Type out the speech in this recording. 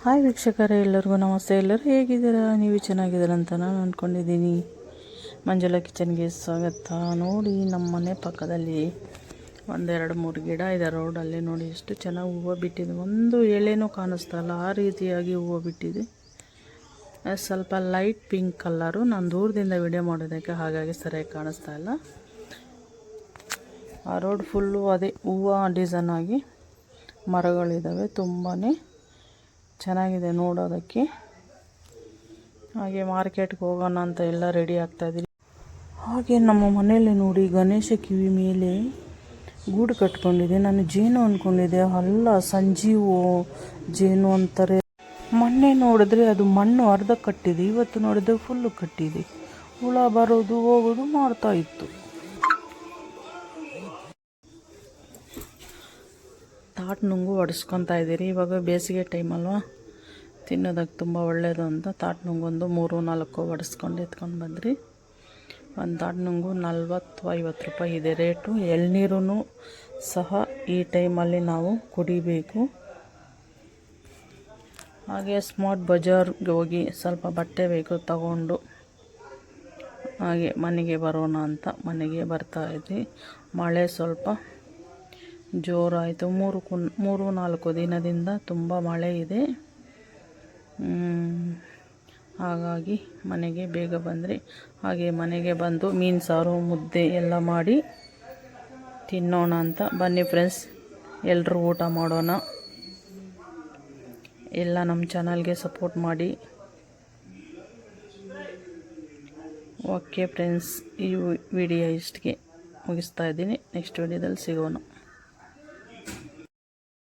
Hi ವೀಕ್ಷಕರೇ, ಎಲ್ಲರಿಗೂ ನಮಸ್ತೆ. ಎಲ್ಲರೂ ಹೇಗಿದ್ದೀರಾ? ನೀವು ಚೆನ್ನಾಗಿದ್ದೀರ ಅಂತ ನಾನು ಅಂದ್ಕೊಂಡಿದ್ದೀನಿ. ಮಂಜುಳಾ ಕಿಚನ್ಗೆ ಸ್ವಾಗತ. ನೋಡಿ, ನಮ್ಮ ಮನೆ ಪಕ್ಕದಲ್ಲಿ ಒಂದೆರಡು ಮೂರು ಗಿಡ ಇದೆ ರೋಡಲ್ಲಿ. ನೋಡಿ ಎಷ್ಟು ಚೆನ್ನಾಗಿ ಹೂವು ಬಿಟ್ಟಿದೆ. ಒಂದು ಎಳೆನೂ ಕಾಣಿಸ್ತಾ ಇಲ್ಲ, ಆ ರೀತಿಯಾಗಿ ಹೂವು ಬಿಟ್ಟಿದೆ. ಸ್ವಲ್ಪ ಲೈಟ್ ಪಿಂಕ್ ಕಲರು. ನಾನು ದೂರದಿಂದ ವಿಡಿಯೋ ಮಾಡೋದಕ್ಕೆ ಹಾಗಾಗಿ ಸರಿಯಾಗಿ ಕಾಣಿಸ್ತಾ ಇಲ್ಲ. ಆ ರೋಡ್ ಫುಲ್ಲು ಅದೇ ಹೂವು ಡಿಸೈನ್ ಆಗಿ ಮರಗಳಿದ್ದಾವೆ. ತುಂಬಾ ಚೆನ್ನಾಗಿದೆ ನೋಡೋದಕ್ಕೆ. ಹಾಗೆ ಮಾರ್ಕೆಟ್ಗೆ ಹೋಗೋಣ ಅಂತ ಎಲ್ಲ ರೆಡಿ ಆಗ್ತಾಯಿದ್ದೀವಿ. ಹಾಗೆ ನಮ್ಮ ಮನೆಯಲ್ಲಿ ನೋಡಿ, ಗಣೇಶ ಕಿವಿ ಮೇಲೆ ಗೂಡು ಕಟ್ಕೊಂಡಿದೆ. ನಾನು ಜೇನು ಅಂದ್ಕೊಂಡಿದ್ದೆ, ಅಲ್ಲ ಸಂಜೀವು ಜೇನು ಅಂತಾರೆ. ಮೊನ್ನೆ ನೋಡಿದ್ರೆ ಅದು ಮಣ್ಣು ಅರ್ಧ ಕಟ್ಟಿದೆ, ಇವತ್ತು ನೋಡಿದ್ರೆ ಫುಲ್ಲು ಕಟ್ಟಿದೆ. ಹುಳ ಬರೋದು ಹೋಗೋದು ಮಾಡ್ತಾ ಇತ್ತು. ತಾಟ್ ನುಂಗು ಹೊಡೆಸ್ಕೊತಾ ಇದ್ದೀರಿ. ಇವಾಗ ಬೇಸಿಗೆ ಟೈಮ್ ಅಲ್ವಾ, ತಿನ್ನೋದಕ್ಕೆ ತುಂಬ ಒಳ್ಳೆಯದು ಅಂತ ತಾಟ್ ನುಂಗೊಂದು 3-4 ಹೊಡೆಸ್ಕೊಂಡು ಎತ್ಕೊಂಡು ಬಂದ್ರಿ. ಒಂದು ತಾಟ್ ನುಂಗು 40-50 ರೂಪಾಯಿ ಇದೆ ರೇಟು. ಎಳ್ನೀರು ಸಹ ಈ ಟೈಮಲ್ಲಿ ನಾವು ಕುಡಿಬೇಕು. ಹಾಗೆ ಸ್ಮಾರ್ಟ್ ಬಜಾರ್ಗೆ ಹೋಗಿ ಸ್ವಲ್ಪ ಬಟ್ಟೆ ಬೇಕು ತಗೊಂಡು ಹಾಗೆ ಮನೆಗೆ ಬರೋಣ ಅಂತ ಮನೆಗೆ ಬರ್ತಾಯಿದ್ವಿ. ಮಳೆ ಸ್ವಲ್ಪ ಜೋರಾಯಿತು. 3-4 ದಿನದಿಂದ ತುಂಬ ಮಳೆ ಇದೆ. ಹಾಗಾಗಿ ಮನೆಗೆ ಬೇಗ ಬಂದರೆ, ಹಾಗೆ ಮನೆಗೆ ಬಂದು ಮೀನು ಸಾರು ಮುದ್ದೆ ಎಲ್ಲ ಮಾಡಿ ತಿನ್ನೋಣ ಅಂತ. ಬನ್ನಿ ಫ್ರೆಂಡ್ಸ್, ಎಲ್ಲರೂ ಊಟ ಮಾಡೋಣ. ಎಲ್ಲ ನಮ್ಮ ಚಾನಲ್ಗೆ ಸಪೋರ್ಟ್ ಮಾಡಿ. ಓಕೆ ಫ್ರೆಂಡ್ಸ್, ಈ ವಿಡಿಯೋ ಇಷ್ಟಿಗೆ ಮುಗಿಸ್ತಾ ಇದ್ದೀನಿ. ನೆಕ್ಸ್ಟ್ ವಿಡಿಯೋದಲ್ಲಿ ಸಿಗೋಣ.